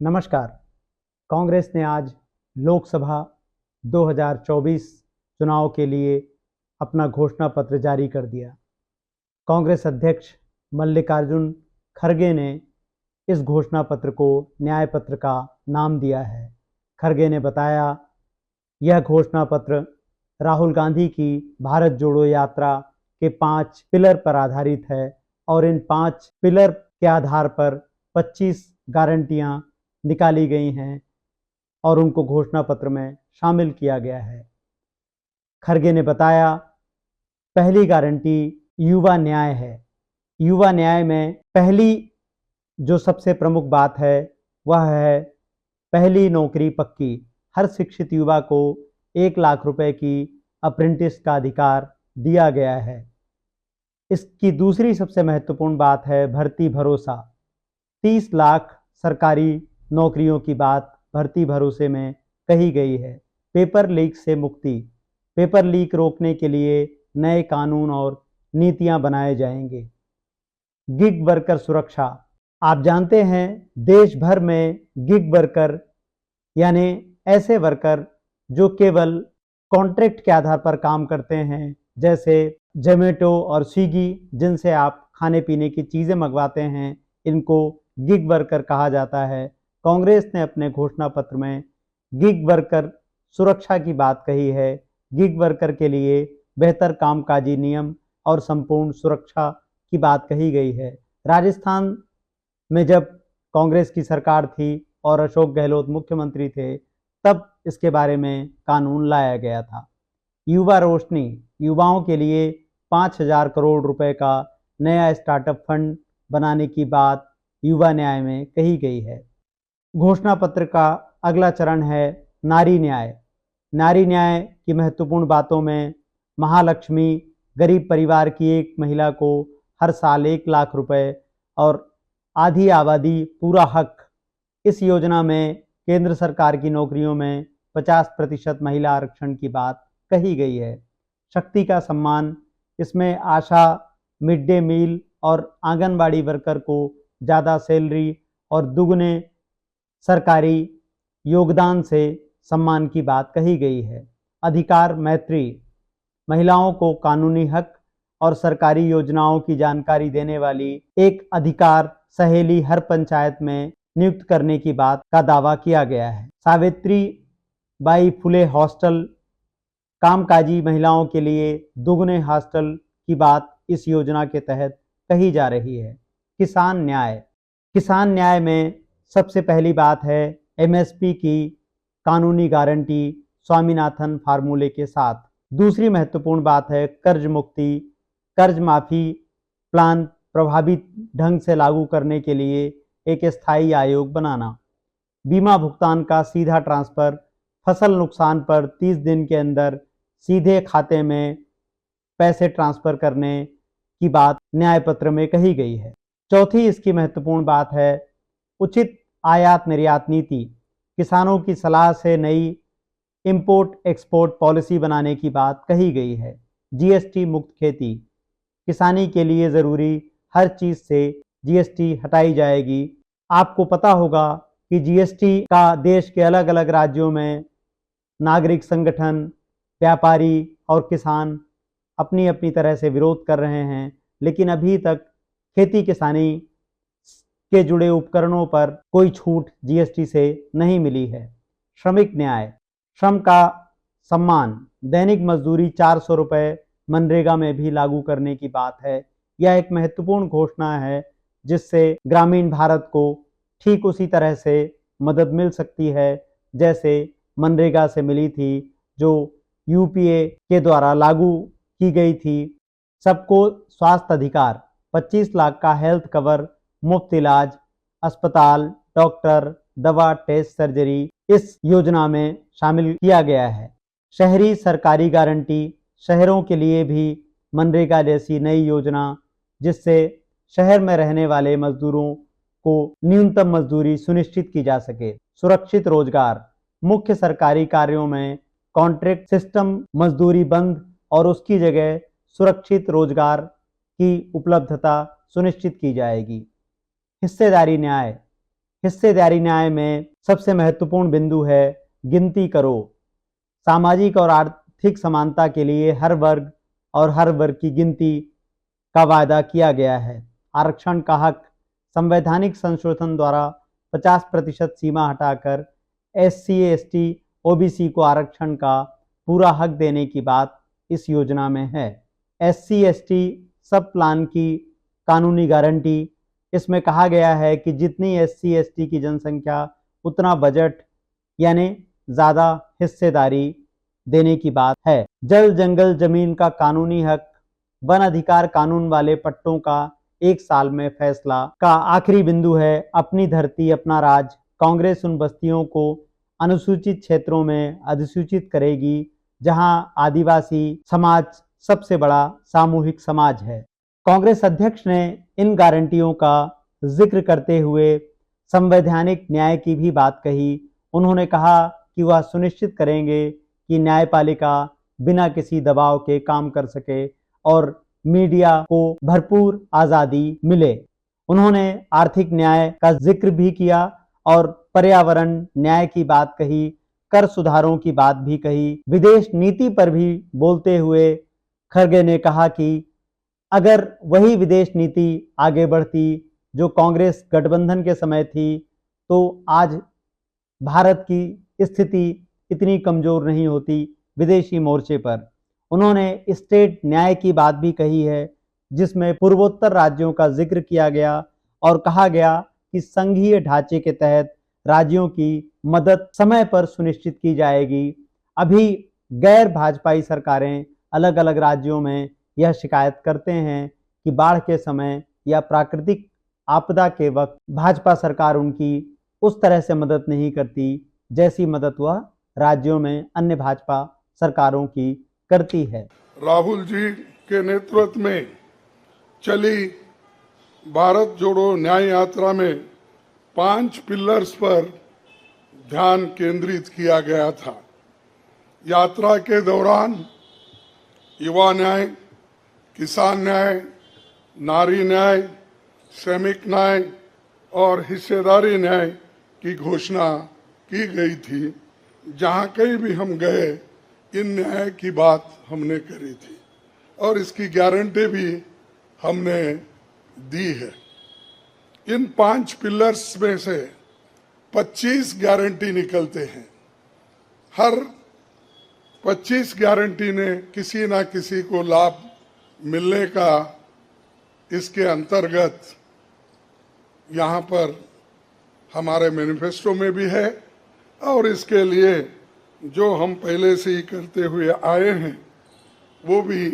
नमस्कार। कांग्रेस ने आज लोकसभा 2024 चुनाव के लिए अपना घोषणा पत्र जारी कर दिया। कांग्रेस अध्यक्ष मल्लिकार्जुन खड़गे ने इस घोषणा पत्र को न्याय पत्र का नाम दिया है। खड़गे ने बताया, यह घोषणा पत्र राहुल गांधी की भारत जोड़ो यात्रा के 5 पिलर पर आधारित है और इन 5 पिलर के आधार पर 25 गारंटियां निकाली गई हैं और उनको घोषणा पत्र में शामिल किया गया है। खड़गे ने बताया, पहली गारंटी युवा न्याय है। युवा न्याय में पहली जो सबसे प्रमुख बात है वह है पहली नौकरी पक्की। हर शिक्षित युवा को 1 लाख रुपए की अप्रेंटिस का अधिकार दिया गया है। इसकी दूसरी सबसे महत्वपूर्ण बात है भर्ती भरोसा। 30 लाख सरकारी नौकरियों की बात भर्ती भरोसे में कही गई है। पेपर लीक से मुक्ति। पेपर लीक रोकने के लिए नए कानून और नीतियां बनाए जाएंगे। गिग वर्कर सुरक्षा। आप जानते हैं, देश भर में गिग वर्कर यानी ऐसे वर्कर जो केवल कॉन्ट्रैक्ट के आधार पर काम करते हैं, जैसे जोमेटो और स्विगी, जिनसे आप खाने पीने की चीज़ें मंगवाते हैं, इनको गिग वर्कर कहा जाता है। कांग्रेस ने अपने घोषणा पत्र में गिग वर्कर सुरक्षा की बात कही है। गिग वर्कर के लिए बेहतर कामकाजी नियम और संपूर्ण सुरक्षा की बात कही गई है। राजस्थान में जब कांग्रेस की सरकार थी और अशोक गहलोत मुख्यमंत्री थे, तब इसके बारे में कानून लाया गया था। युवा रोशनी। युवाओं के लिए 5,000 करोड़ रुपए का नया स्टार्टअप फंड बनाने की बात युवा न्याय में कही गई है। घोषणा पत्र का अगला चरण है नारी न्याय। नारी न्याय की महत्वपूर्ण बातों में महालक्ष्मी गरीब परिवार की एक महिला को हर साल 1 लाख रुपए और आधी आबादी पूरा हक। इस योजना में केंद्र सरकार की नौकरियों में 50% महिला आरक्षण की बात कही गई है। शक्ति का सम्मान। इसमें आशा, मिड डे मील और आंगनबाड़ी वर्कर को ज़्यादा सैलरी और दुगने सरकारी योगदान से सम्मान की बात कही गई है। अधिकार मैत्री। महिलाओं को कानूनी हक और सरकारी योजनाओं की जानकारी देने वाली एक अधिकार सहेली हर पंचायत में नियुक्त करने की बात का दावा किया गया है। Savitri by Phule hostel. कामकाजी महिलाओं के लिए दुगने हॉस्टल की बात इस योजना के तहत कही जा रही है। किसान न्याय। किसान न्याय में सबसे पहली बात है एमएसपी की कानूनी गारंटी स्वामीनाथन फार्मूले के साथ। दूसरी महत्वपूर्ण बात है कर्ज मुक्ति। कर्ज माफी प्लान प्रभावी ढंग से लागू करने के लिए एक स्थायी आयोग बनाना। बीमा भुगतान का सीधा ट्रांसफर। फसल नुकसान पर 30 दिन के अंदर सीधे खाते में पैसे ट्रांसफर करने की बात न्याय पत्र में कही गई है। चौथी इसकी महत्वपूर्ण बात है उचित आयात निर्यात नीति। किसानों की सलाह से नई इंपोर्ट एक्सपोर्ट पॉलिसी बनाने की बात कही गई है। जीएसटी मुक्त खेती। किसानी के लिए ज़रूरी हर चीज़ से जीएसटी हटाई जाएगी। आपको पता होगा कि जीएसटी का देश के अलग अलग राज्यों में नागरिक संगठन, व्यापारी और किसान अपनी अपनी तरह से विरोध कर रहे हैं, लेकिन अभी तक खेती किसानी के जुड़े उपकरणों पर कोई छूट जीएसटी से नहीं मिली है। श्रमिक न्याय। श्रम का सम्मान। दैनिक मजदूरी 400 रुपये मनरेगा में भी लागू करने की बात है। यह एक महत्वपूर्ण घोषणा है जिससे ग्रामीण भारत को ठीक उसी तरह से मदद मिल सकती है जैसे मनरेगा से मिली थी, जो यूपीए के द्वारा लागू की गई थी। सबको स्वास्थ्य अधिकार। 25 लाख का हेल्थ कवर, मुफ्त इलाज, अस्पताल, डॉक्टर, दवा, टेस्ट, सर्जरी इस योजना में शामिल किया गया है। शहरी सरकारी गारंटी। शहरों के लिए भी मनरेगा जैसी नई योजना, जिससे शहर में रहने वाले मजदूरों को न्यूनतम मजदूरी सुनिश्चित की जा सके। सुरक्षित रोजगार। मुख्य सरकारी कार्यों में कॉन्ट्रैक्ट सिस्टम मजदूरी बंद और उसकी जगह सुरक्षित रोजगार की उपलब्धता सुनिश्चित की जाएगी। हिस्सेदारी न्याय। हिस्सेदारी न्याय में सबसे महत्वपूर्ण बिंदु है गिनती करो। सामाजिक और आर्थिक समानता के लिए हर वर्ग और हर वर्ग की गिनती का वायदा किया गया है। आरक्षण का हक संवैधानिक संशोधन द्वारा 50% सीमा हटाकर SC, ST, OBC को आरक्षण का पूरा हक देने की बात इस योजना में है। SC, ST सब प्लान की कानूनी गारंटी। इसमें कहा गया है कि जितनी SC, ST की जनसंख्या उतना बजट यानी ज़्यादा हिस्सेदारी देने की बात है। जल जंगल जमीन का कानूनी हक, वन अधिकार कानून वाले पट्टों का 1 साल में फैसला का आखिरी बिंदु है अपनी धरती अपना राज। कांग्रेस उन बस्तियों को अनुसूचित क्षेत्रों में अधिसूचित करेगी जहां आदिवासी समाज सबसे बड़ा सामूहिक समाज है। कांग्रेस अध्यक्ष ने इन गारंटियों का जिक्र करते हुए संवैधानिक न्याय की भी बात कही। उन्होंने कहा कि वह सुनिश्चित करेंगे कि न्यायपालिका बिना किसी दबाव के काम कर सके और मीडिया को भरपूर आज़ादी मिले। उन्होंने आर्थिक न्याय का जिक्र भी किया और पर्यावरण न्याय की बात कही, कर सुधारों की बात भी कही। विदेश नीति पर भी बोलते हुए खड़गे ने कहा कि अगर वही विदेश नीति आगे बढ़ती जो कांग्रेस गठबंधन के समय थी तो आज भारत की स्थिति इतनी कमजोर नहीं होती विदेशी मोर्चे पर। उन्होंने स्टेट न्याय की बात भी कही है जिसमें पूर्वोत्तर राज्यों का जिक्र किया गया और कहा गया कि संघीय ढांचे के तहत राज्यों की मदद समय पर सुनिश्चित की जाएगी। अभी गैर भाजपाई सरकारें अलग अलग राज्यों में यह शिकायत करते हैं कि बाढ़ के समय या प्राकृतिक आपदा के वक्त भाजपा सरकार उनकी उस तरह से मदद नहीं करती जैसी मदद वह राज्यों में अन्य भाजपा सरकारों की करती है। राहुल जी के नेतृत्व में चली भारत जोड़ो न्याय यात्रा में 5 पिलर्स पर ध्यान केंद्रित किया गया था। यात्रा के दौरान युवा न्याय, किसान न्याय, नारी न्याय, श्रमिक न्याय और हिस्सेदारी न्याय की घोषणा की गई थी। जहां कहीं भी हम गए इन न्याय की बात हमने करी थी और इसकी गारंटी भी हमने दी है। इन 5 पिलर्स में से 25 गारंटी निकलते हैं। हर 25 गारंटी ने किसी ना किसी को लाभ मिलने का इसके अंतर्गत यहाँ पर हमारे मैनिफेस्टो में भी है और इसके लिए जो हम पहले से ही करते हुए आए हैं वो भी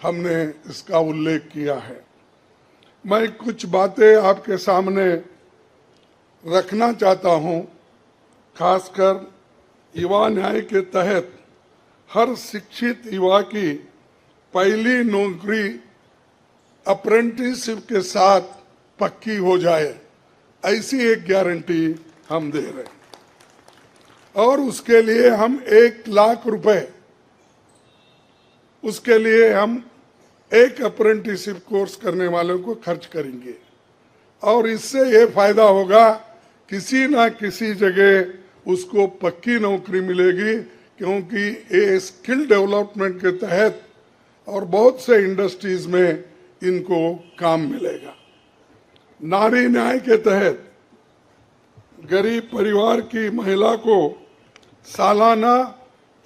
हमने इसका उल्लेख किया है। मैं कुछ बातें आपके सामने रखना चाहता हूं। खासकर युवा न्याय के तहत हर शिक्षित युवा की पहली नौकरी अप्रेंटिसशिप के साथ पक्की हो जाए, ऐसी एक गारंटी हम दे रहे हैं और उसके लिए हम 1 लाख रुपए उसके लिए हम एक अप्रेंटिसशिप कोर्स करने वालों को खर्च करेंगे और इससे ये फायदा होगा किसी ना किसी जगह उसको पक्की नौकरी मिलेगी, क्योंकि ये स्किल डेवलपमेंट के तहत और बहुत से इंडस्ट्रीज में इनको काम मिलेगा। नारी न्याय के तहत गरीब परिवार की महिला को सालाना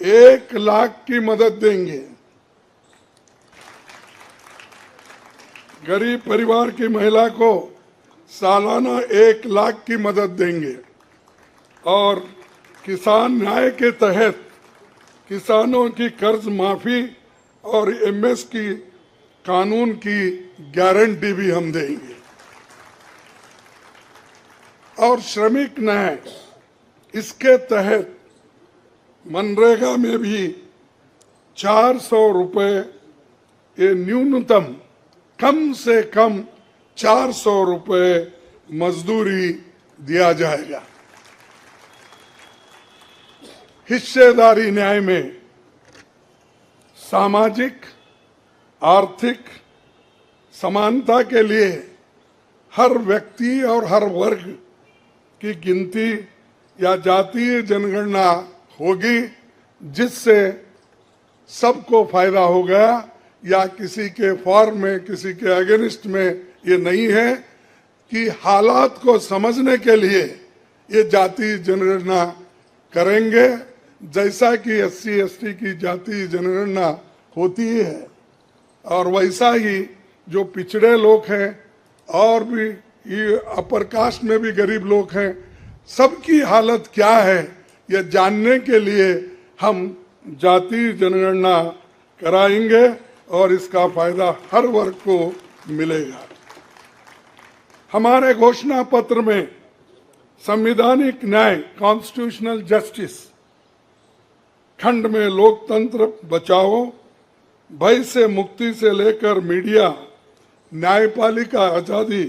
1 लाख की मदद देंगे। गरीब परिवार की महिला को सालाना 1 लाख की मदद देंगे और किसान न्याय के तहत किसानों की कर्ज माफी और MS की कानून की गारंटी भी हम देंगे। और श्रमिक न्याय, इसके तहत मनरेगा में भी 400 रुपए ये न्यूनतम कम से कम 400 रुपए मजदूरी दिया जाएगा। हिस्सेदारी न्याय में सामाजिक आर्थिक समानता के लिए हर व्यक्ति और हर वर्ग की गिनती या जातीय जनगणना होगी जिससे सबको फायदा हो गया, या किसी के फॉर में किसी के अगेंस्ट में ये नहीं है कि हालात को समझने के लिए ये जातीय जनगणना करेंगे, जैसा कि SC/ST की जातीय जनगणना होती है। और वैसा ही जो पिछड़े लोग हैं और भी ये अपर कास्ट में भी गरीब लोग हैं, सबकी हालत क्या है ये जानने के लिए हम जातीय जनगणना कराएंगे और इसका फायदा हर वर्ग को मिलेगा। हमारे घोषणा पत्र में संवैधानिक न्याय, कॉन्स्टिट्यूशनल जस्टिस खंड में लोकतंत्र बचाओ, भय से मुक्ति से लेकर मीडिया, न्यायपालिका आजादी,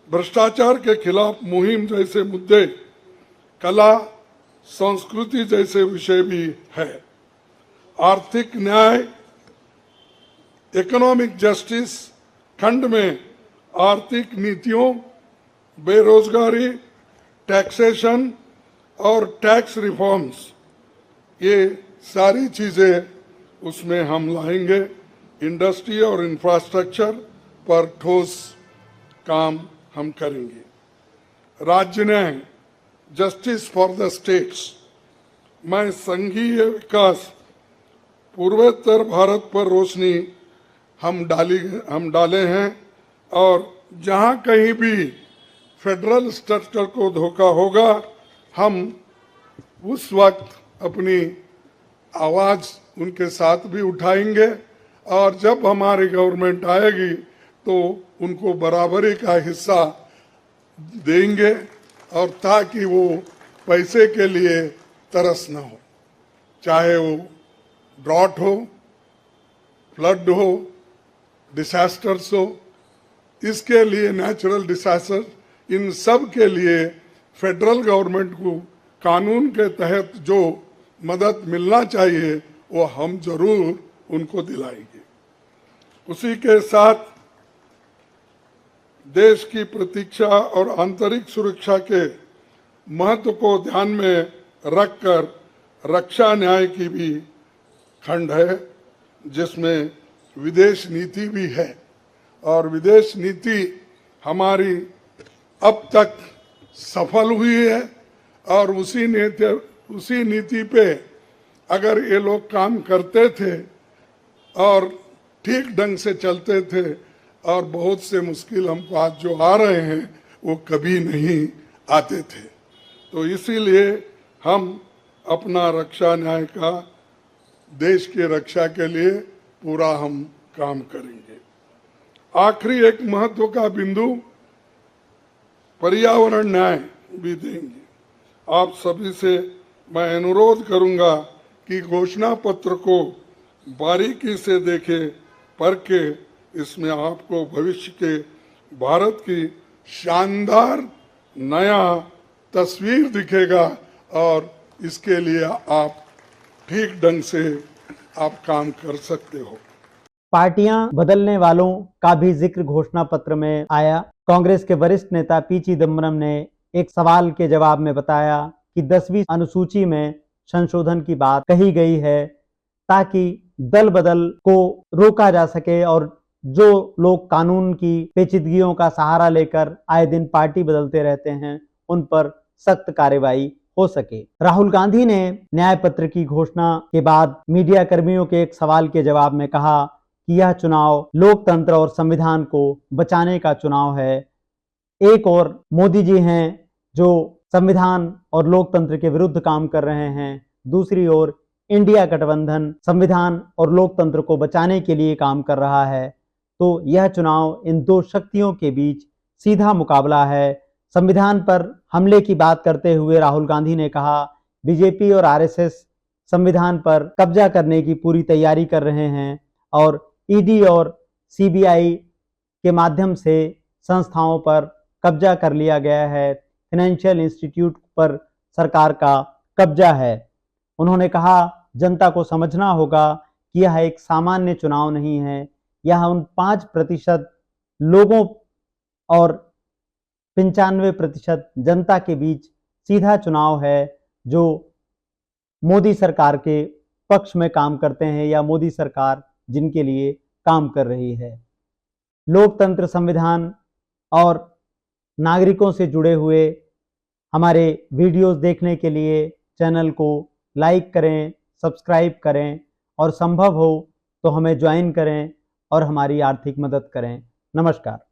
भ्रष्टाचार के खिलाफ मुहिम जैसे मुद्दे, कला संस्कृति जैसे विषय भी है। आर्थिक न्याय, इकोनॉमिक जस्टिस खंड में आर्थिक नीतियों, बेरोजगारी, टैक्सेशन और टैक्स रिफॉर्म्स, ये सारी चीजें उसमें हम लाएंगे। इंडस्ट्री और इंफ्रास्ट्रक्चर पर ठोस काम हम करेंगे। राज्य न्याय, जस्टिस फॉर द स्टेट्स में संघीय विकास, पूर्वोत्तर भारत पर रोशनी हम डाले हैं और जहां कहीं भी फेडरल स्ट्रक्चर को धोखा होगा हम उस वक्त अपनी आवाज उनके साथ भी उठाएंगे और जब हमारी गवर्नमेंट आएगी तो उनको बराबरी का हिस्सा देंगे, और ताकि वो पैसे के लिए तरस न हो, चाहे वो ड्रॉट हो, फ्लड हो, डिसास्टर्स हो। इसके लिए नेचुरल डिसास्टर, इन सब के लिए फेडरल गवर्नमेंट को कानून के तहत जो मदद मिलना चाहिए वो हम जरूर उनको दिलाएंगे। उसी के साथ देश की प्रतीक्षा और आंतरिक सुरक्षा के महत्व को ध्यान में रखकर रक्षा न्याय की भी खंड है, जिसमें विदेश नीति भी है। और विदेश नीति हमारी अब तक सफल हुई है और उसी नीति पे अगर ये लोग काम करते थे और ठीक ढंग से चलते थे और बहुत से मुश्किल हमको आज जो आ रहे हैं वो कभी नहीं आते थे। तो इसीलिए हम अपना रक्षा न्याय का देश की रक्षा के लिए पूरा हम काम करेंगे। आखिरी एक महत्व का बिंदु पर्यावरण न्याय भी देंगे। आप सभी से मैं अनुरोध करूंगा कि घोषणा पत्र को बारीकी से देखें, परखे, इसमें आपको भविष्य के भारत की शानदार नया तस्वीर दिखेगा और इसके लिए आप ठीक ढंग से आप काम कर सकते हो। पार्टियां बदलने वालों का भी जिक्र घोषणा पत्र में आया। कांग्रेस के वरिष्ठ नेता पी चिदम्बरम ने एक सवाल के जवाब में बताया कि 10वीं अनुसूची में संशोधन की बात कही गई है ताकि दल बदल को रोका जा सके और जो लोग कानून की पेचीदगियों का सहारा लेकर आए दिन पार्टी बदलते रहते हैं उन पर सख्त कार्रवाई हो सके। राहुल गांधी ने न्याय पत्र की घोषणा के बाद मीडिया कर्मियों के एक सवाल के जवाब में कहा कि यह चुनाव लोकतंत्र और संविधान को बचाने का चुनाव है। एक और मोदी जी हैं जो संविधान और लोकतंत्र के विरुद्ध काम कर रहे हैं, दूसरी ओर इंडिया गठबंधन संविधान और लोकतंत्र को बचाने के लिए काम कर रहा है। तो यह चुनाव इन दो शक्तियों के बीच सीधा मुकाबला है। संविधान पर हमले की बात करते हुए राहुल गांधी ने कहा, बीजेपी और आरएसएस संविधान पर कब्जा करने की पूरी तैयारी कर रहे हैं और ईडी और सीबीआई के माध्यम से संस्थाओं पर कब्जा कर लिया गया है। फाइनेंशियल इंस्टीट्यूट पर सरकार का कब्जा है। उन्होंने कहा, जनता को समझना होगा कि यह एक सामान्य चुनाव नहीं है। यह उन 5% लोगों और 95% जनता के बीच सीधा चुनाव है जो मोदी सरकार के पक्ष में काम करते हैं या मोदी सरकार जिनके लिए काम कर रही है। लोकतंत्र, संविधान और नागरिकों से जुड़े हुए हमारे वीडियोस देखने के लिए चैनल को लाइक करें, सब्सक्राइब करें और संभव हो तो हमें ज्वाइन करें और हमारी आर्थिक मदद करें। नमस्कार।